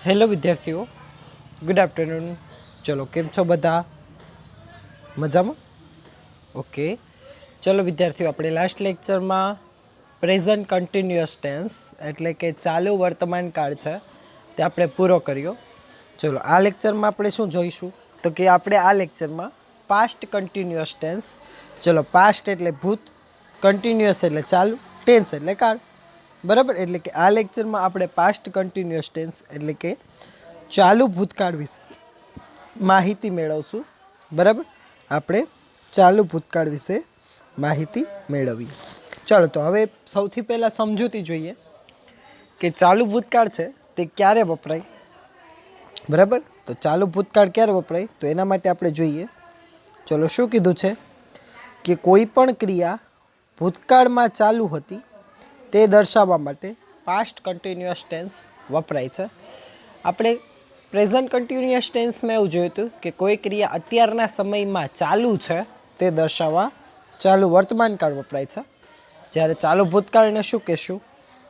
Hello વિદ્યાર્થીઓ, good afternoon. ચલો, કેમ છો બધા? મજામાં? ઓકે. ચલો વિદ્યાર્થીઓ, આપણે લાસ્ટ લેક્ચરમાં પ્રેઝન્ટ કન્ટિન્યુઅસ ટેન્સ એટલે કે ચાલુ વર્તમાન કાળ છે તે આપણે પૂરો કર્યો. ચલો, આ લેક્ચરમાં આપણે શું જોઈશું તો કે આપણે આ લેક્ચરમાં પાસ્ટ કન્ટિન્યુઅસ ટેન્સ, ચલો પાસ્ટ એટલે ભૂત, કન્ટિન્યુઅસ એટલે ચાલુ, ટેન્સ એટલે કાળ, બરાબર. એટલે કે આ લેક્ચરમાં આપણે પાસ્ટ કન્ટિન્યુઅસ ટેન્સ એટલે કે ચાલુ ભૂતકાળ વિશે માહિતી મેળવશું, બરાબર. આપણે ચાલુ ભૂતકાળ વિશે માહિતી મેળવીએ. ચાલો, તો હવે સૌથી પહેલાં સમજૂતી જોઈએ કે ચાલુ ભૂતકાળ છે તે ક્યારે વપરાય, બરાબર. તો ચાલુ ભૂતકાળ ક્યારે વપરાય તો એના માટે આપણે જોઈએ. ચલો, શું કીધું છે કે કોઈ પણ ક્રિયા ભૂતકાળમાં ચાલુ હતી તે દર્શાવવા માટે પાસ્ટ કન્ટિન્યુઅસ ટેન્સ વપરાય છે. આપણે પ્રેઝન્ટ કન્ટિન્યુઅસ ટેન્સમાં એવું જોયું હતું કે કોઈ ક્રિયા અત્યારના સમયમાં ચાલુ છે તે દર્શાવવા ચાલુ વર્તમાન કાળ વપરાય છે. જ્યારે ચાલુ ભૂતકાળને શું કહેશું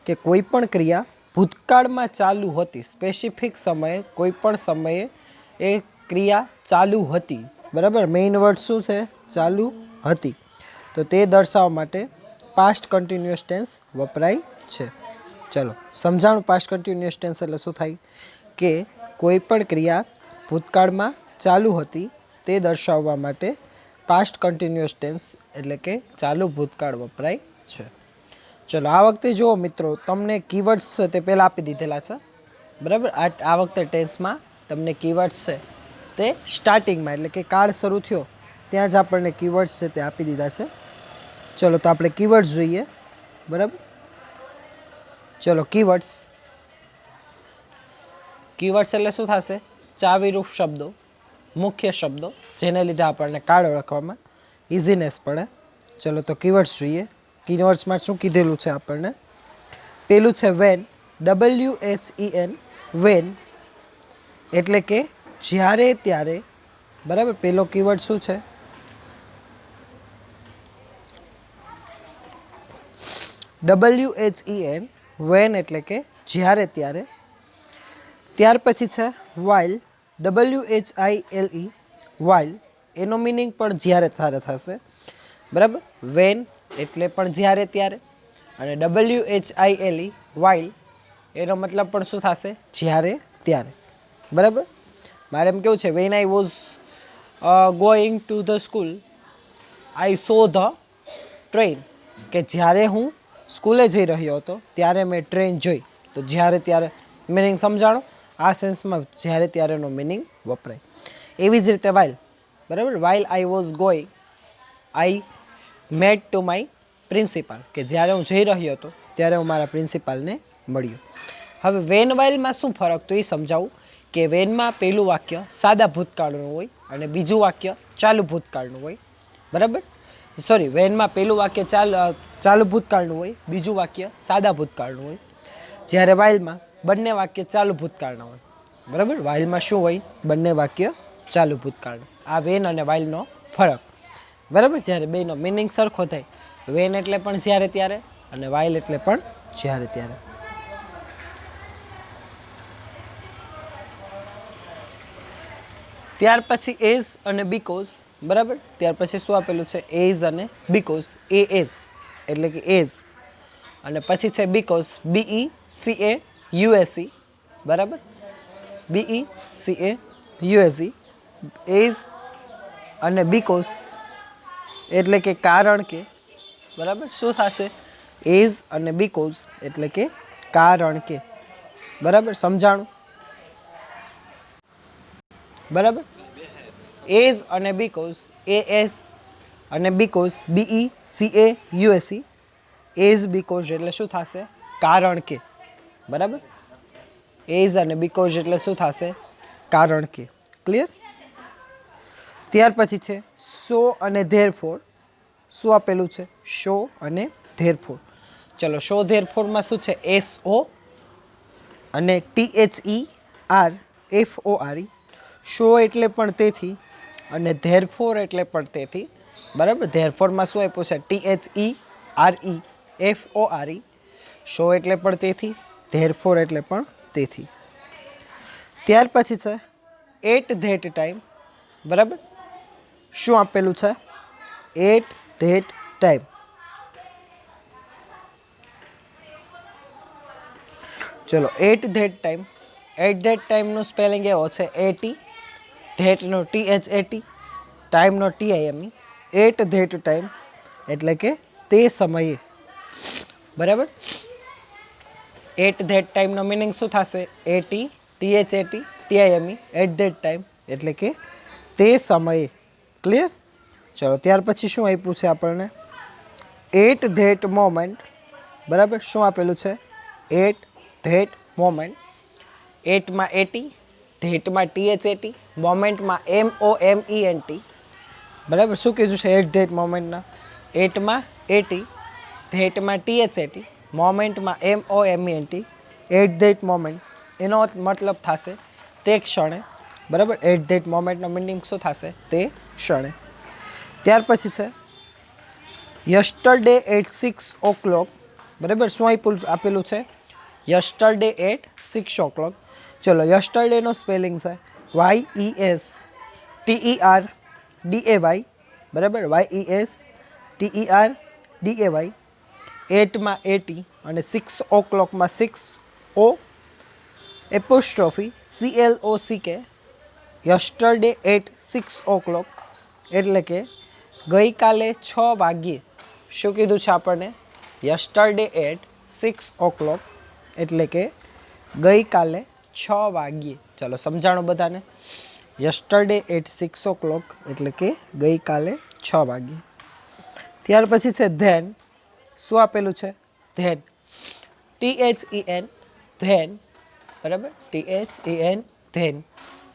કે કોઈ પણ ક્રિયા ભૂતકાળમાં ચાલુ હતી, સ્પેસિફિક સમયે કોઈ પણ સમયે એ ક્રિયા ચાલુ હતી, બરાબર. મેઇન વર્ડ શું છે? ચાલુ હતી. તો તે દર્શાવવા માટે પાસ્ટ કન્ટિન્યુઅસ ટેન્સ વપરાય છે. ચલો સમજાણું. પાસ્ટ કન્ટિન્યુઅસ ટેન્સ એટલે શું થાય કે કોઈ પણ ક્રિયા ભૂતકાળમાં ચાલુ હતી તે દર્શાવવા માટે પાસ્ટ કન્ટિન્યુઅસ ટેન્સ એટલે કે ચાલુ ભૂતકાળ વપરાય છે. ચલો, આ વખતે જુઓ મિત્રો, તમને કીવર્ડ્સ છે તે પહેલાં આપી દીધેલા છે, બરાબર. આ વખતે ટેન્સમાં તમને કીવર્ડ્સ છે તે સ્ટાર્ટિંગમાં એટલે કે કાળ શરૂ થયો ત્યાં જ આપણને કીવર્ડ્સ છે તે આપી દીધા છે. ચલો, તો આપણે કીવર્ડ્સ જોઈએ, બરાબર. ચલો, કીવર્ડ્સ એટલે શું થશે? ચાવીરૂપ શબ્દો, મુખ્ય શબ્દો, જેને લીધે આપણને કાળ ઓળખવામાં ઇઝીનેસ પડે. ચલો, તો કીવર્ડ્સ જોઈએ. કીવર્ડ્સમાં શું કીધેલું છે આપણને? પેલું છે વેન, WHEN, વેન એટલે કે જ્યારે ત્યારે, બરાબર. પેલો કીવર્ડ શું છે? WHEN, વેન એટલે કે જ્યારે ત્યારે. ત્યાર પછી છે વાઇલ, WHILE, વાઇલ. એનો મિનિંગ પણ જ્યારે ત્યારે થશે, બરાબર. વેન એટલે પણ જ્યારે ત્યારે અને WHILE, વાઇલ, એનો મતલબ પણ શું થશે? જ્યારે ત્યારે, બરાબર. મારે એમ કેવું છે, when I was going to the school I so the train, કે જ્યારે હું સ્કૂલે જઈ રહ્યો હતો ત્યારે મેં ટ્રેન જોઈ. તો જ્યારે ત્યારે મિનિંગ સમજાણો. આ સેન્સમાં જ્યારે ત્યારેનો મિનિંગ વપરાય. એવી જ રીતે વાઇલ, બરાબર. While I was going I met to my principal, કે જ્યારે હું જઈ રહ્યો હતો ત્યારે હું મારા પ્રિન્સિપાલને મળ્યો. હવે વેન વાઇલમાં શું ફરક તો એ સમજાવું કે વેનમાં પહેલું વાક્ય સાદા ભૂતકાળનું હોય અને બીજું વાક્ય ચાલુ ભૂતકાળનું હોય, બરાબર. સોરી, વેનમાં પહેલું વાક્ય ચાલુ ભૂતકાળનું હોય, બીજું વાક્ય સાદા ભૂતકાળનું હોય. જ્યારે વાઇલમાં બંને વાક્ય ચાલુ ભૂતકાળના હોય, બરાબર. વાઇલમાં શું હોય? બંને વાક્ય ચાલુ ભૂતકાળના. આ વેન અને વાઇલનો ફરક, બરાબર. જ્યારે બેનો મિનિંગ સરખો થાય, વેન એટલે પણ જ્યારે ત્યારે અને વાઇલ એટલે પણ જ્યારે ત્યારે. ત્યાર પછી એઝ અને બીકોઝ, બરાબર. ત્યાર પછી શું આપેલું છે? એઝ અને બીકોઝ. એએસ એટલે કે એઝ, અને પછી છે બીકોઝ, BECAUSE, બરાબર. BECAUSE, એઝ અને બીકોઝ એટલે કે કારણ કે, બરાબર. શું થશે? એઝ અને બીકોઝ એટલે કે કારણ કે, બરાબર. સમજાણું, બરાબર. એઝ અને બીકોઝ, AS અને બીકોઝ, BECAUSE, એઝ બીકોઝ એટલે શું થશે? કારણ કે, બરાબર. એઝ અને બીકોઝ એટલે શું થશે? કારણ કે. ક્લિયર? ત્યાર પછી છે સો અને ધેરફોર. શું આપેલું છે? શો અને ધેરફોર. ચલો, શો ધેરફોરમાં શું છે? SO અને THERFORE. શો એટલે પણ તેથી અને ધેરફોર એટલે પણ તેથી, બરાબર. ધેરફોરમાં શું આપ્યું છે? THEREFORE. શો એટલે પણ તેથી, ધેરફોર એટલે પણ તેથી. ત્યાર પછી છે એટ ધેટ ટાઈમ, બરાબર. શું આપેલું છે? At that time. ચલો, at that time. At that ટાઈમનું સ્પેલિંગ એવો છે એટી, ધેટનો THAT, ટાઈમનો TIME. એટ ધેટ ટાઈમ એટલે કે તે સમયે, બરાબર. એટ ધેટ ટાઈમનો મિનિંગ શું થશે? A T, THAT, TIME, at that time એટલે કે તે સમયે. ક્લિયર? ચલો, ત્યાર પછી શું આપ્યું છે આપણને? એટ ધેટ મોમેન્ટ, બરાબર. શું આપેલું છે? At that moment. એટમાં એટી, ધેટમાં THAT, મોમેન્ટમાં MOMENT, બરાબર. શું કીધું છે એટ ધેટ મોમેન્ટના? એટમાં એટી, ધેટમાં THAT, મોમેન્ટમાં MOMENT, એટ ધેટ મોમેન્ટ. એનો મતલબ થશે તે ક્ષણે, બરાબર. એટ ધેટ મોમેન્ટનો મિનિંગ શું થશે? તે ક્ષણે. ત્યાર પછી છે યસ્ટરડે એટ 6 o'clock, બરાબર. શું આપેલું છે? Yesterday at 6 o'clock. ચલો, યસ્ટરડેનો સ્પેલિંગ છે YESTERDAY, બરાબર. YESTERDAY. એટમાં એટી અને 6 o'clockમાં 6 O apostrophe CLOCK. Yesterday at 6 o'clock એટલે કે ગઈકાલે 6 વાગ્યે. શું કીધું છે આપણને? યસ્ટરડે એટ 6 o'clock એટલે કે ગઈકાલે 6 વાગ્યે. ચલો, સમજાણો બધાને. યસ્ટરડે એટ 6 o'clock એટલે કે ગઈકાલે 6 વાગ્યે. ત્યાર પછી છે ધેન. શું આપેલું છે? ધેન, THEN, ધેન, બરાબર. THEN, ધેન,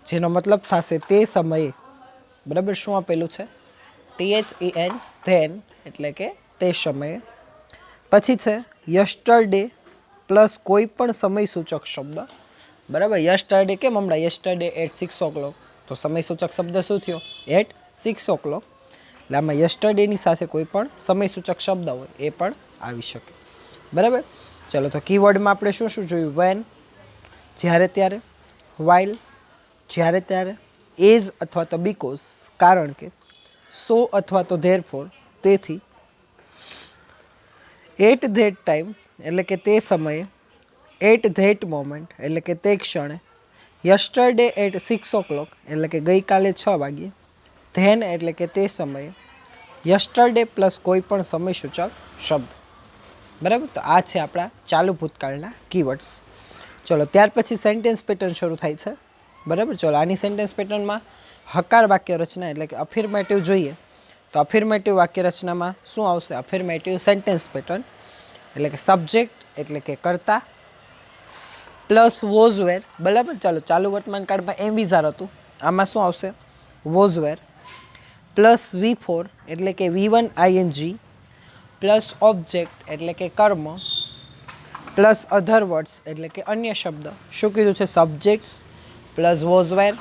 જેનો મતલબ થશે તે સમયે, બરાબર. શું આપેલું છે? THEN, ધેન એટલે કે તે સમયે. પછી છે યસ્ટરડે પ્લસ કોઈ પણ સમય સૂચક શબ્દ, બરાબર. યસ્ટરડે કેમ હમણાં યસ્ટરડે એટ 6 o'clock, તો સમય સૂચક શબ્દ શું થયો? At 6 o'clock. એટલે આમાં યસ્ટરડેની સાથે કોઈ પણ સમય સૂચક શબ્દ હોય એ પણ આવી શકે, બરાબર. ચલો, તો કીવર્ડમાં આપણે શું શું જોયું? વેન, જ્યારે ત્યારે. વાઇલ, જ્યારે ત્યારે. એઝ અથવા તો બીકોઝ, કારણ કે. સો અથવા તો ધેરફોર, તેથી. એટ ધેટ ટાઈમ એટલે કે તે સમયે. એટ ધેટ મોમેન્ટ એટલે કે તે ક્ષણે. યસ્ટરડે એટ 6 o'clock એટલે કે ગઈકાલે 6 વાગ્યે. ધેન એટલે કે તે સમયે. યસ્ટરડે પ્લસ કોઈ પણ સમય સૂચક શબ્દ, બરાબર. તો આ છે આપણા ચાલુ ભૂતકાળના કીવર્ડ્સ. ચલો, ત્યાર પછી સેન્ટેન્સ પેટર્ન શરૂ થાય છે, બરાબર. ચલો, આની સેન્ટેન્સ પેટર્નમાં હકાર વાક્ય રચના એટલે કે અફિર્મેટિવ જોઈએ. તો અફિર્મેટિવ વાક્ય રચનામાં શું આવશે? અફિર્મેટિવ સેન્ટેન્સ પેટર્ન એટલે કે સબ્જેક્ટ એટલે કે કર્તા પ્લસ વોઝ વેર, બરાબર. ચાલો, ચાલુ વર્તમાન કાળમાં એમ વિઝાર હતું, આમાં શું આવશે? વોઝ વેર પ્લસ V4 એટલે કે V1 ING પ્લસ ઓબ્જેક્ટ એટલે કે કર્મ પ્લસ અધર વર્ડ્સ એટલે કે અન્ય શબ્દ. શું કીધું છે? Subjects plus was were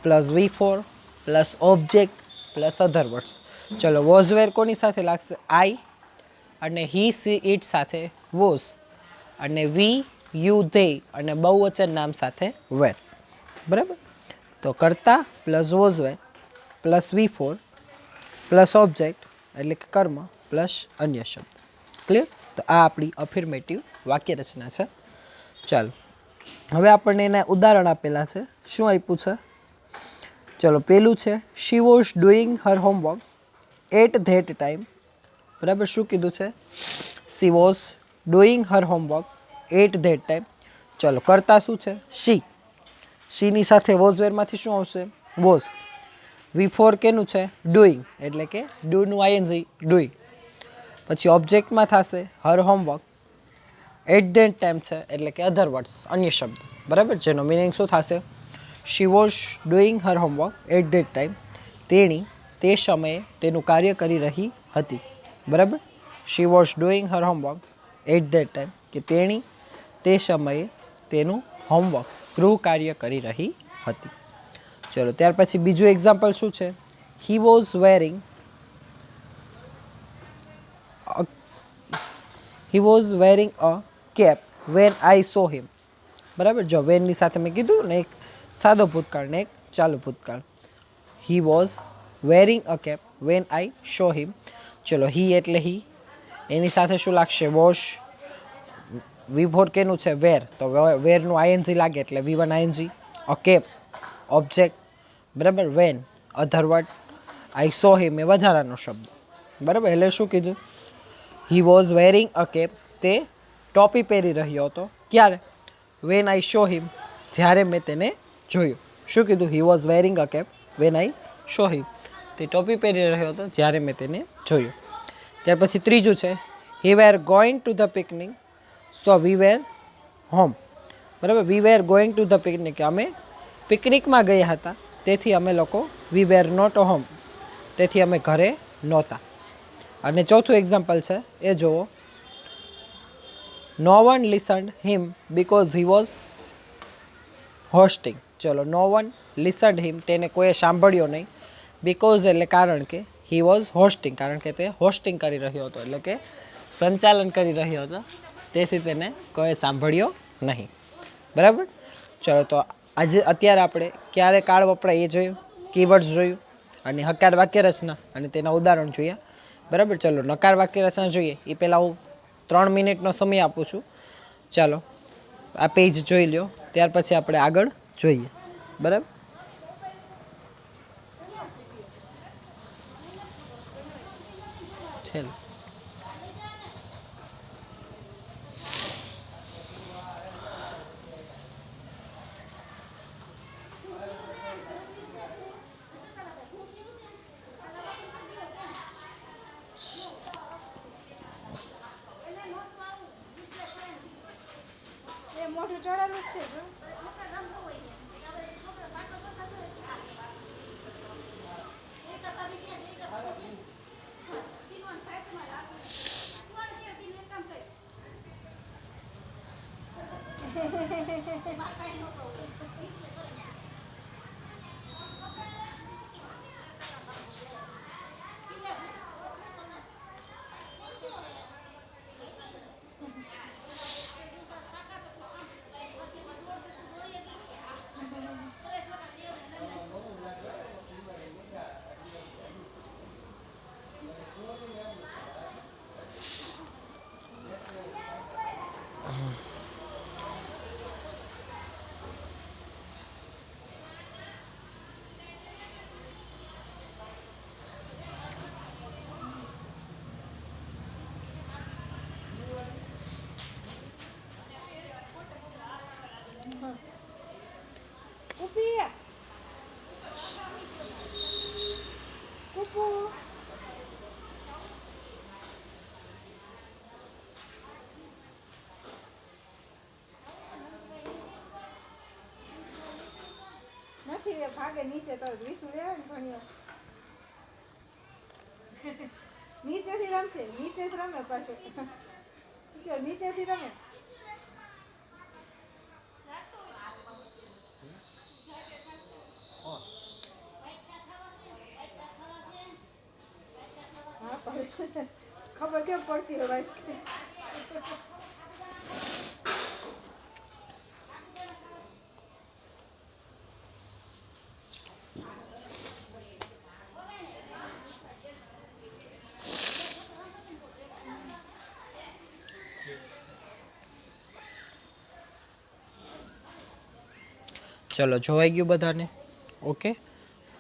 plus V4 plus object plus other words. ચલો, વોઝ વેર કોની સાથે લાગશે? આઈ અને હી સી ઇટ સાથે વોઝ, અને વી યુ ધે અને બહુવચન નામ સાથે વેર, બરાબર. તો કર્તા plus was were plus V4 plus object એટલે કે કર્મ પ્લસ અન્ય શબ્દ. ક્લિયર? તો આ આપણી અફિર્મેટિવ વાક્ય રચના છે. ચાલો, હવે આપણને એના ઉદાહરણ આપેલા છે. શું આપ્યું છે? ચલો, પેલું છે she was doing her homework at that time, બરાબર. શું કીધું છે? She was doing her homework at that time. ચલો, કરતા શું છે? શી. શીની સાથે વોઝવેરમાંથી શું આવશે? વોઝ. V4 કેનું છે? ડુઈંગ એટલે કે ડુનું ING, ડુઈંગ. પછી ઓબ્જેક્ટમાં થશે her homework. At that time છે એટલે કે અધર વર્ડ્સ, અન્ય શબ્દ, બરાબર. જેનો મિનિંગ શું થશે? She was doing her homework at that time. તેણી તે સમયે તેનું કાર્ય કરી રહી હતી, બરાબર. She was doing her homework at that time કે તેણી તે સમયે તેનું હોમવર્ક, ગૃહ કાર્ય કરી રહી હતી. ચલો, ત્યાર પછી બીજું એક્ઝામ્પલ શું છે? He was wearing a cap when I saw him, બરાબર. જો વેનની સાથે મેં કીધું ને એક સાદો ભૂતકાળ ને એક ચાલુ ભૂતકાળ. He was wearing a cap when I saw him. ચલો હી એટલે હી, એની સાથે શું લાગશે? વોશ. વિભોર કેનું છે? વેર. તો વેરનું આઈએનજી લાગે એટલે V1 I N G. A cap object, બરાબર. When other word. I saw him એ વધારાનો શબ્દ, બરાબર. એટલે શું કીધું? He was wearing a cap, તે ટોપી પહેરી રહ્યો હતો. ક્યારે? વેન આઈ શો હિમ, જ્યારે મેં તેને જોયું. શું કીધું? He was wearing a cap when I saw him, તે ટોપી પહેરી રહ્યો હતો જ્યારે મેં તેને જોયું. ત્યાર પછી ત્રીજું છે he were going to the picnic so we were home, બરાબર. We were going to the picnic, અમે પિકનિકમાં ગયા હતા, તેથી અમે લોકો વી વેર નોટ હોમ, તેથી અમે ઘરે નહોતા. અને ચોથું એક્ઝામ્પલ છે એ જુઓ. No one listened him because he was hosting. ચલો, નો વન લિસન્ડ હિમ, તેને કોઈએ સાંભળ્યો નહીં. બિકોઝ એટલે કારણ કે, હી વોઝ હોસ્ટિંગ, કારણ કે તે હોસ્ટિંગ કરી રહ્યો હતો, એટલે કે સંચાલન કરી રહ્યો હતો, તેથી તેને કોઈ સાંભળ્યો નહીં. બરાબર. ચલો, તો આજે અત્યારે આપણે ક્યારે કાળ વપરાય એ જોયું, કીવર્ડ્સ જોયું, અને હકાર વાક્ય રચના અને તેના ઉદાહરણ જોયા. બરાબર. ચલો, નકાર વાક્ય રચના જોઈએ એ પહેલાં હું 3 મિનિટનો સમય આપું છું. ચાલો, આ પેજ જોઈ લો, ત્યાર પછી આપણે આગળ જોઈએ. બરાબર. ચાલો. મોઢું ચડાવેલું જ છે. Upia. Kupu. નથી રે, ભાગે નીચે તો વિસુ લેવા ને ઘણી વાર નીચેથી રમશે, નીચેથી રમે પાછું. નીચેથી રમે. ખબર કેમ પડતી હોય ભાઈ. ચલો, જોવાઈ ગયું બધાને? ઓકે.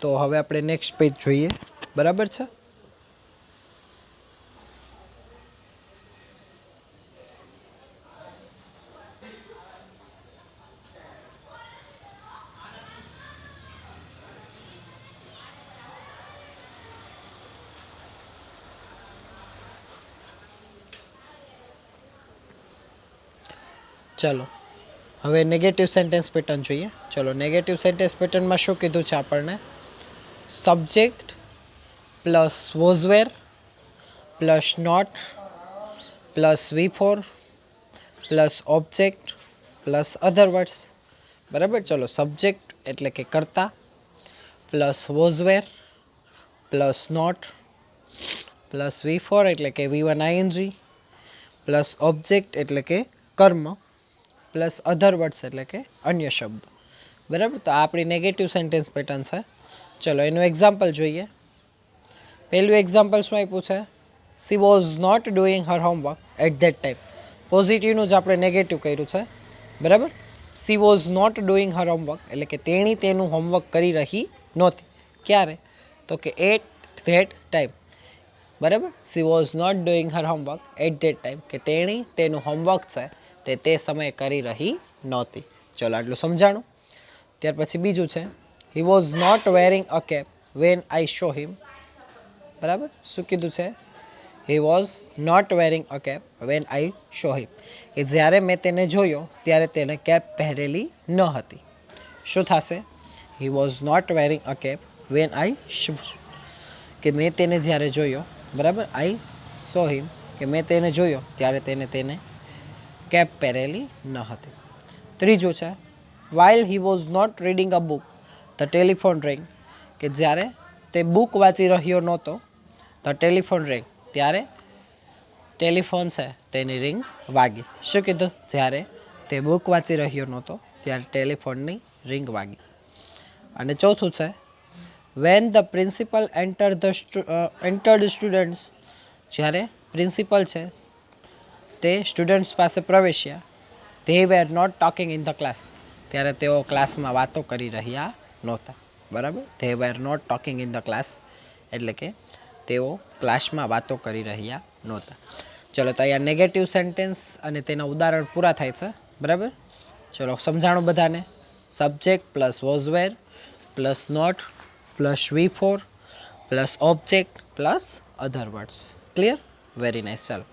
તો હવે આપણે નેક્સ્ટ પેજ જોઈએ. બરાબર છે. ચાલો, હવે નેગેટિવ સેન્ટેન્સ પેટર્ન જોઈએ. ચલો, નેગેટિવ સેન્ટેન્સ પેટર્નમાં શું કીધું છે આપણને? Subject plus was were plus not plus V4 plus object plus other words. બરાબર. ચલો, સબ્જેક્ટ એટલે કે કર્તા plus was were plus not plus V4 એટલે કે V1 ING પ્લસ ઓબ્જેક્ટ એટલે કે કર્મ પ્લસ અધર વર્ડ્સ એટલે કે અન્ય શબ્દ. બરાબર, તો આ આપણી નેગેટિવ સેન્ટેન્સ પેટર્ન છે. ચલો એનું એક્ઝામ્પલ જોઈએ. પહેલું એક્ઝામ્પલ શું આપ્યું છે? She was not doing her homework at that time. પોઝિટિવનું જ આપણે નેગેટિવ કર્યું છે. બરાબર, she was not doing her homework એટલે કે તેણી તેનું હોમવર્ક કરી રહી નહોતી. ક્યારે? તો કે એટ ધેટ ટાઈમ. બરાબર, she was not doing her homework at that time કે તેણી તેનું હોમવર્ક છે તે સમયે કરી રહી નહોતી. ચલો આટલું સમજાણું. ત્યાર પછી બીજું છે, he was not wearing a cap when I saw him. બરાબર, શું કીધું છે? He was not wearing a cap when I saw him કે જ્યારે મેં તેને જોયો ત્યારે તેને કેપ પહેરેલી ન હતી. શું થશે? He was not wearing a cap when I saw કે મેં તેને જ્યારે જોયો. બરાબર, આઈ સો હિમ કે મેં તેને જોયો ત્યારે તેને કેપ પહેરેલી ન હતી. ત્રીજું છે, while he was not reading a book the telephone ring કે જ્યારે તે બુક વાંચી રહ્યો નહોતો ધ ટેલિફોન રિંગ ત્યારે ટેલિફોન છે તેની રિંગ વાગી. શું કીધું? જ્યારે તે બુક વાંચી રહ્યો નહોતો ત્યારે ટેલિફોનની રિંગ વાગી. અને ચોથું છે, when the principal entered students જ્યારે પ્રિન્સિપલ છે તે સ્ટુડન્ટ્સ પાસે પ્રવેશ્યા they were not talking in the class ત્યારે તેઓ ક્લાસમાં વાતો કરી રહ્યા નહોતા. બરાબર, they were not talking in the class એટલે કે તેઓ ક્લાસમાં વાતો કરી રહ્યા નહોતા. ચલો, તો અહીંયા નેગેટિવ સેન્ટેન્સ અને તેના ઉદાહરણ પૂરા થાય છે. બરાબર, ચલો સમજાણું બધાને. Subject plus was were plus not plus V4 plus object plus other words. Clear? Very nice. ચાલો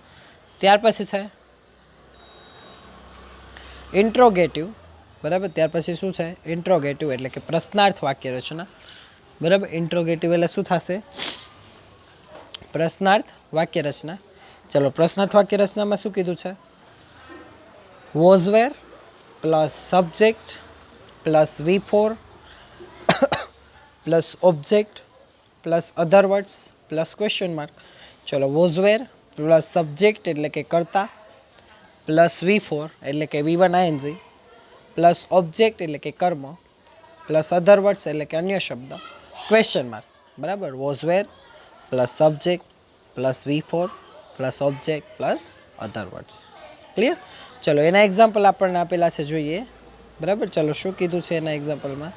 ત્યાર પછી છે ઇન્ટ્રોગેટિવ. બરાબર, ત્યાર પછી શું છે? ઇન્ટ્રોગેટિવ એટલે કે પ્રશ્નાર્થ વાક્ય રચના. બરાબર, ઇન્ટ્રોગેટિવ એટલે શું થશે? પ્રશ્નાર્થ વાક્ય રચના. ચલો પ્રશ્નાર્થ વાક્ય રચનામાં શું કીધું છે? Was were plus subject plus V4 plus object plus other words plus question mark. ચલો વોઝ વેર પ્લસ સબ્જેક્ટ એટલે કે કર્તા પ્લસ V4 એટલે કે V1 ING પ્લસ ઓબ્જેક્ટ એટલે કે કર્મ પ્લસ અધર વર્ડ્સ એટલે કે અન્ય શબ્દ ક્વેશ્ચન માર્ક. બરાબર, was were plus subject plus V4 plus object plus other words. Clear? ચલો એના એક્ઝામ્પલ આપણને આપેલા છે, જોઈએ. બરાબર, ચલો શું કીધું છે એના એક્ઝામ્પલમાં?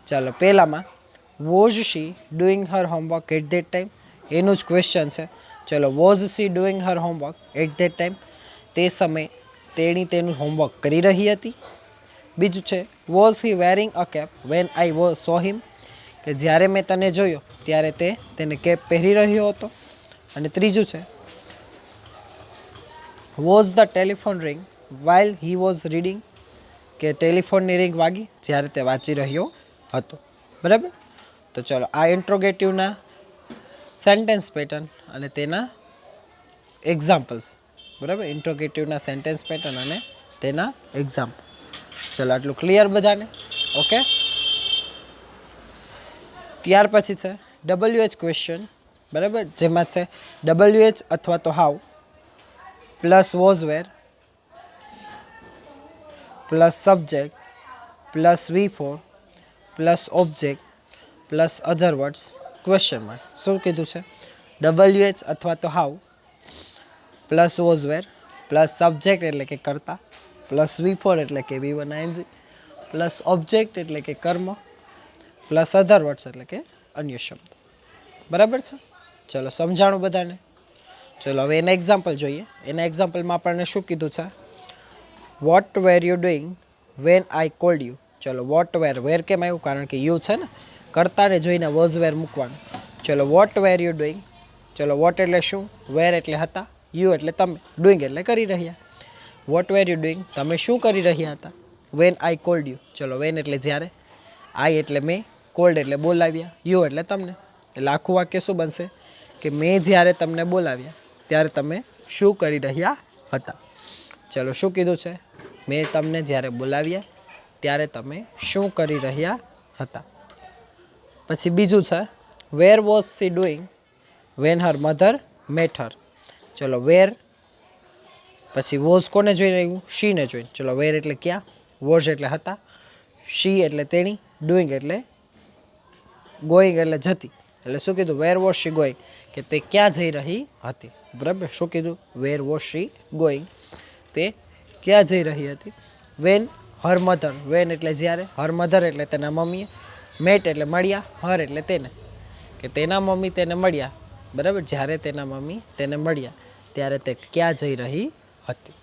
ચાલો પહેલામાં was she doing her homework at that time એનું જ ક્વેશ્ચન છે. ચલો was she doing her homework at that time તે સમયે તેણી તેનું હોમવર્ક કરી રહી હતી. બીજું છે, was he wearing a cap when I saw him કે જ્યારે મેં તને જોયો ત્યારે તેને કેપ પહેરી રહ્યો હતો. અને ત્રીજું છે, was the telephone ring while he was reading કે ટેલિફોનની રિંગ વાગી જ્યારે તે વાંચી રહ્યો હતો. બરાબર, તો ચલો આ ઇન્ટ્રોગેટિવના સેન્ટેન્સ પેટર્ન અને તેના એક્ઝામ્પલ્સ. બરાબર, ઇન્ટ્રોગેટિવના સેન્ટેન્સ પેટર્ન અને તેના એક્ઝામ્પલ. ચલો આટલું ક્લિયર બધાને? ઓકે. ત્યાર પછી છે WH ક્વેશ્ચન. બરાબર, જેમાં છે WH અથવા તો how plus was were plus subject plus V4 plus object plus other words question mark. શું કીધું છે? WH અથવા તો how plus was were plus subject એટલે કે કર્તા પ્લસ V4 એટલે કે V1 ING પ્લસ ઓબ્જેક્ટ એટલે કે કર્મ પ્લસ અધર વર્ડ્સ એટલે કે અન્ય શબ્દ. બરાબર છે? ચલો સમજાણું બધાને. ચલો હવે એના એક્ઝામ્પલ જોઈએ. એના એક્ઝામ્પલમાં આપણને શું કીધું છે? What were you doing when I called you. ચલો વોટ વેર કેમ આવ્યું? કારણ કે યુ છે ને, કર્તાને જોઈને વોઝ વેર મૂકવાનું. ચલો વોટ વેર યુ ડુઈંગ. ચલો વોટ એટલે શું, વેર એટલે હતા, યુ એટલે તમે, ડુઈંગ એટલે કરી રહ્યા. વોટ વેર યુ ડુઈંગ તમે શું કરી રહ્યા હતા? Van I called you. ચલો વેન એટલે જ્યારે, આઈ એટલે મેં, કોલ્ડ એટલે બોલાવ્યા, યુ એટલે તમને. એટલે આખું વાક્ય શું બનશે કે મેં જ્યારે તમને બોલાવ્યા ત્યારે તમે શું કરી રહ્યા હતા. ચલો શું કીધું છે? મેં તમને જ્યારે બોલાવ્યા ત્યારે તમે શું કરી રહ્યા હતા. પછી બીજું છે where was she doing when her mother met her. ચલો વેર પછી વોઝ કોને જોઈને આવ્યું? શીને જોઈને. ચલો વેર એટલે ક્યાં, વોઝ એટલે હતા, શી એટલે તેણી, ડુઈંગ એટલે ગોઈંગ એટલે જતી. એટલે શું કીધું? વેર વોઝ શી ગોઈંગ, કે તે ક્યાં જઈ રહી હતી. બરાબર, શું કીધું? વેર વોઝ શી ગોઈંગ, તે ક્યાં જઈ રહી હતી. વેન હર મધર, વેન એટલે જ્યારે, હર મધર એટલે તેના મમ્મીએ, મેટ એટલે મળ્યા, હર એટલે તેને, કે તેના મમ્મી તેને મળ્યા. બરાબર, જ્યારે તેના મમ્મી તેને મળ્યા ત્યારે તે ક્યાં જઈ રહી હતી.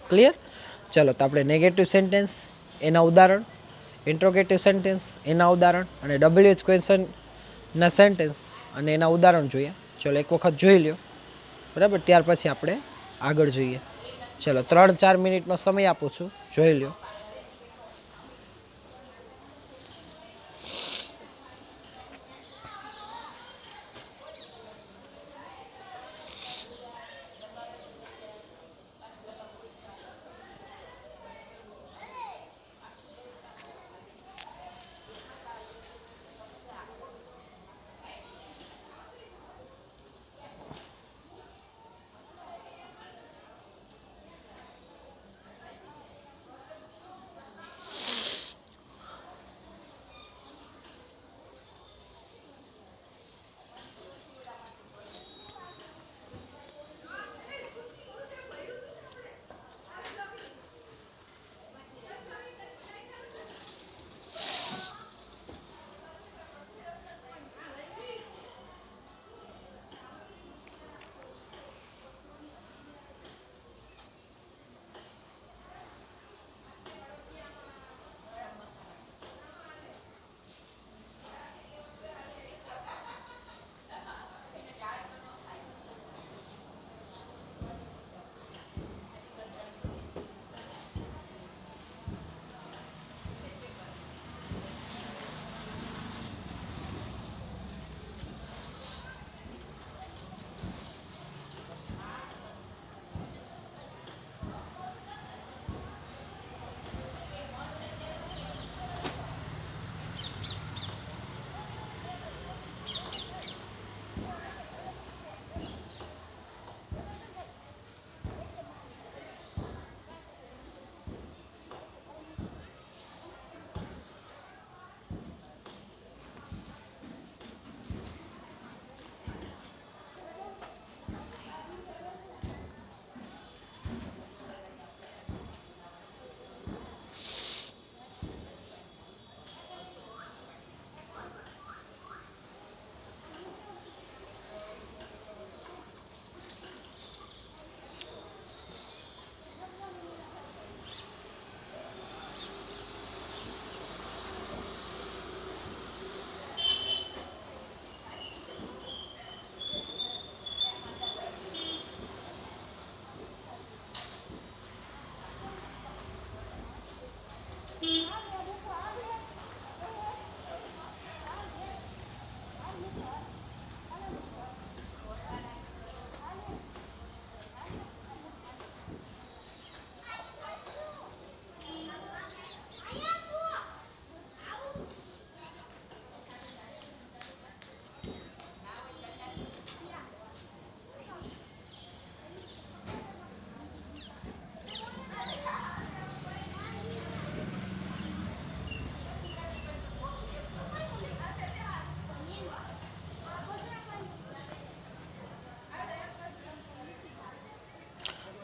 ક્લિયર? ચલો તો આપણે નેગેટિવ સેન્ટેન્સ એના ઉદાહરણ, ઇન્ટ્રોગેટિવ સેન્ટેન્સ એના ઉદાહરણ અને WH ક્વેશ્ચનના સેન્ટેન્સ અને એના ઉદાહરણ જોઈએ. ચલો એક વખત જોઈ લ્યો. બરાબર, ત્યાર પછી આપણે આગળ જોઈએ. ચલો 3-4 મિનિટનો સમય આપું છું, જોઈ લ્યો.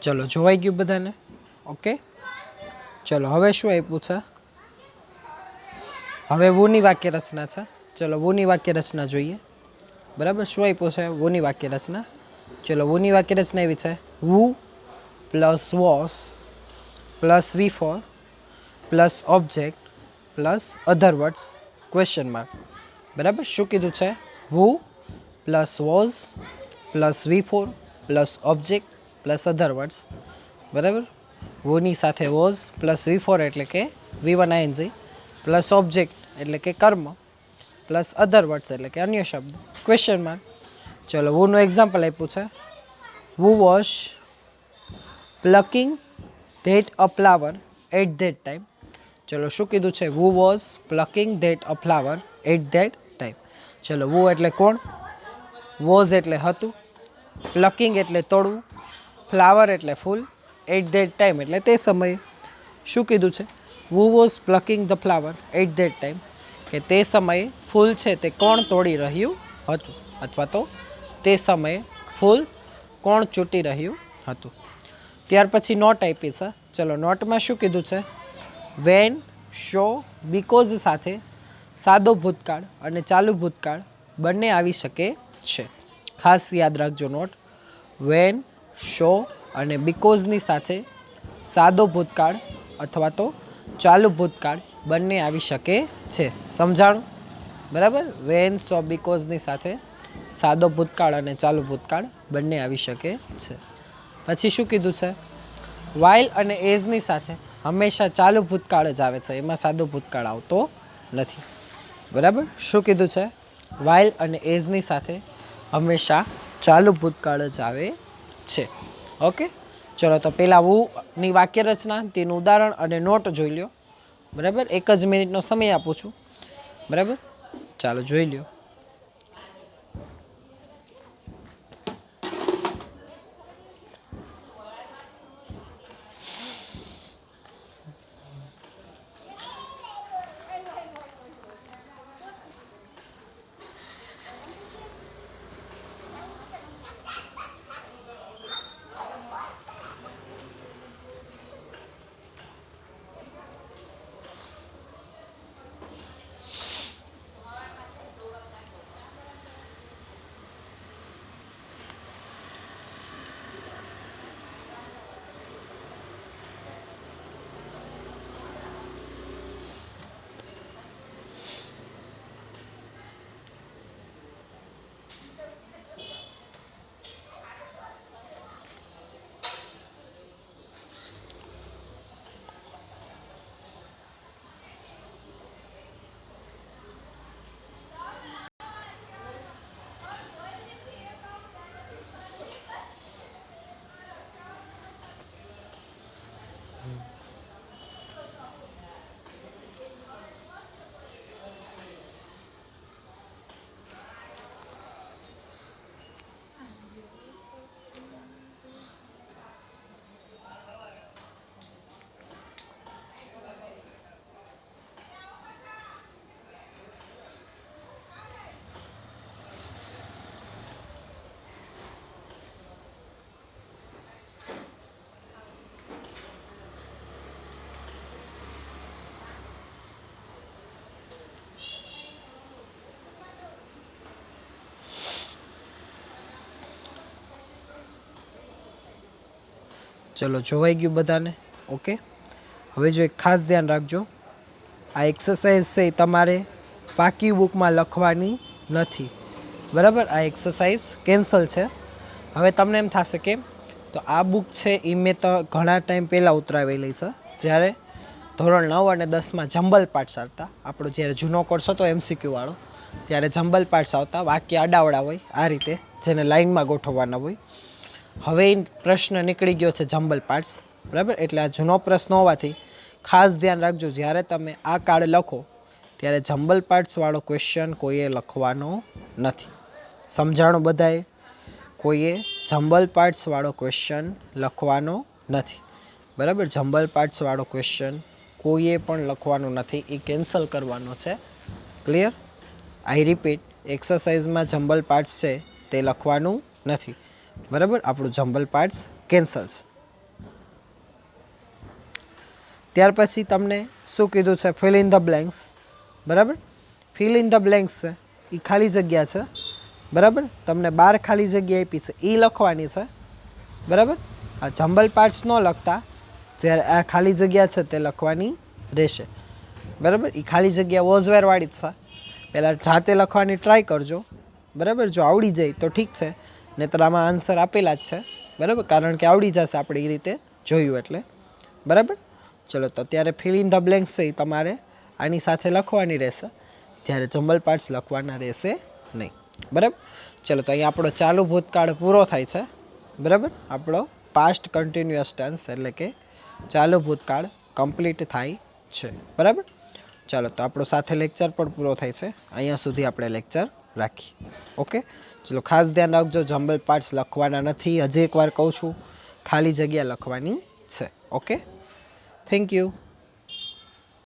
ચલો જોવાઈ ગયું બધાને? ઓકે, ચલો હવે શું આપ્યું છે? હવે વુની વાક્ય રચના છે. ચલો વુની વાક્ય રચના જોઈએ. બરાબર, શું આપ્યું છે? વુની વાક્ય રચના. ચલો વુની વાક્ય રચના એવી છે: who plus was plus V4 plus object plus other words question mark. બરાબર, શું કીધું છે? Who plus was plus V4 plus object plus other words. બરાબર, વુની સાથે વોઝ પ્લસ V4 એટલે કે V1 ING પ્લસ ઓબ્જેક્ટ એટલે કે કર્મ પ્લસ અધર વર્ડ્સ એટલે કે અન્ય શબ્દ ક્વેશ્ચન માર્ક. ચલો વુનું એક્ઝામ્પલ આપ્યું છે: who was plucking that a flower at that time. ચલો શું કીધું છે? Who was plucking that a flower at that time. ચલો વુ એટલે કોણ? વોઝ એટલે હતું, પ્લકિંગ એટલે તોડવું, ફ્લાવર એટલે ફૂલ, એટ ધેટ ટાઈમ એટલે તે સમયે. શું કીધું છે? Who was plucking the flower at that time, કે તે સમયે ફૂલ છે તે કોણ તોડી રહ્યું હતું, અથવા તો તે સમયે ફૂલ કોણ ચૂંટી રહ્યું હતું. ત્યાર પછી નોટ આપી છે. ચલો નોટમાં શું કીધું છે? વેન, શો, બીકોઝ સાથે સાદો ભૂતકાળ અને ચાલુ ભૂતકાળ બંને આવી શકે છે. ખાસ યાદ રાખજો નોટ. વેન, શો અને બીકોઝની સાથે સાદો ભૂતકાળ અથવા તો ચાલુ ભૂતકાળ બંને આવી શકે છે. સમજાણું? બરાબર. વેન, શો, બીકોઝની સાથે સાદો ભૂતકાળ અને ચાલુ ભૂતકાળ બંને આવી શકે છે. પછી શું કીધું છે? વાઇલ અને એઝની સાથે હંમેશા ચાલુ ભૂતકાળ જ આવે છે, એમાં સાદો ભૂતકાળ આવતો નથી. બરાબર. શું કીધું છે? વાઇલ અને એઝની સાથે હંમેશા ચાલુ ભૂતકાળ જ આવે છે. ઓકે. ચલો તો પહેલાં વુની વાક્ય રચના, તેનું ઉદાહરણ અને નોટ જોઈ લ્યો. બરાબર. 1 જ મિનિટનો સમય આપું છું. બરાબર. ચાલો જોઈ લ્યો. ચલો જોવાઈ ગયું બધાને? ઓકે. હવે જો એક ખાસ ધ્યાન રાખજો, આ એક્સરસાઇઝ છે એ તમારે પાકી બુકમાં લખવાની નથી. બરાબર. આ એક્સરસાઇઝ કેન્સલ છે. હવે તમને એમ થશે કેમ? તો આ બુક છે એ મેં તો ઘણા ટાઈમ પહેલાં ઉતરાવેલી છે, જ્યારે ધોરણ 9 અને 10માં જંબલ પાઠ્સ આવતા. આપણો જ્યારે જૂનો કોર્સ હતો MCQ વાળો, ત્યારે જંબલ પાઠ્સ આવતા. વાક્ય આડાવડા હોય આ રીતે, જેને લાઇનમાં ગોઠવવાના હોય. હવે પ્રશ્ન નીકળી ગયો છે જંબલ પાર્ટ્સ. બરાબર. એટલે આ જૂનો પ્રશ્ન હોવાથી ખાસ ધ્યાન રાખજો, જ્યારે તમે આ કાર્ડ લખો ત્યારે જંબલ પાર્ટ્સવાળો ક્વેશ્ચન કોઈએ લખવાનો નથી. સમજાણું બધાએ? કોઈએ જંબલ પાર્ટ્સવાળો ક્વેશ્ચન લખવાનો નથી. બરાબર. જંબલ પાર્ટ્સવાળો ક્વેશ્ચન કોઈએ પણ લખવાનો નથી, એ કેન્સલ કરવાનો છે. ક્લિયર? આઈ રિપીટ, એક્સરસાઇઝમાં જંબલ પાર્ટ્સ છે તે લખવાનું નથી. બરાબર. આપણું જંબલ પાર્ટ્સ કેન્સલ્સ. ત્યાર પછી તમને શું કીધું છે? Fill in the blanks. બરાબર. ફિલ ઇન ધ બ્લેન્ક્સ છે એ ખાલી જગ્યા છે. બરાબર. તમને 12 ખાલી જગ્યા આપી છે, એ લખવાની છે. બરાબર. આ જંબલ પાર્ટ્સ ન લખતા, જ્યારે આ ખાલી જગ્યા છે તે લખવાની રહેશે. બરાબર. એ ખાલી જગ્યા વોઝવેરવાળી જ છે. પહેલાં જાતે લખવાની ટ્રાય કરજો. બરાબર. જો આવડી જાય તો ઠીક છે, નહીંતર આમાં આન્સર આપેલા જ છે. બરાબર. કારણ કે આવડી જશે આપણે એ રીતે જોયું એટલે. બરાબર. ચલો તો ત્યારે ફિલ ઇન ધ બ્લેન્ક્સ છે એ તમારે આની સાથે લખવાની રહેશે, જ્યારે જંબલ પાર્ટ્સ લખવાના રહેશે નહીં. બરાબર. ચલો તો અહીંયા આપણો ચાલુ ભૂતકાળ પૂરો થાય છે. બરાબર. આપણો પાસ્ટ કન્ટિન્યુઅસ ટેન્સ એટલે કે ચાલુ ભૂતકાળ કમ્પ્લીટ થાય છે. બરાબર. ચાલો તો આપણો સાથે લેક્ચર પણ પૂરો થાય છે. અહીંયા સુધી આપણે લેક્ચર રાખી. ઓકે, ચલો ખાસ ધ્યાન રાખજો, જમ્બલ પાર્ટ્સ લખવાના નથી. હજી એકવાર કહું છું, ખાલી જગ્યા લખવાની છે. Okay, thank you.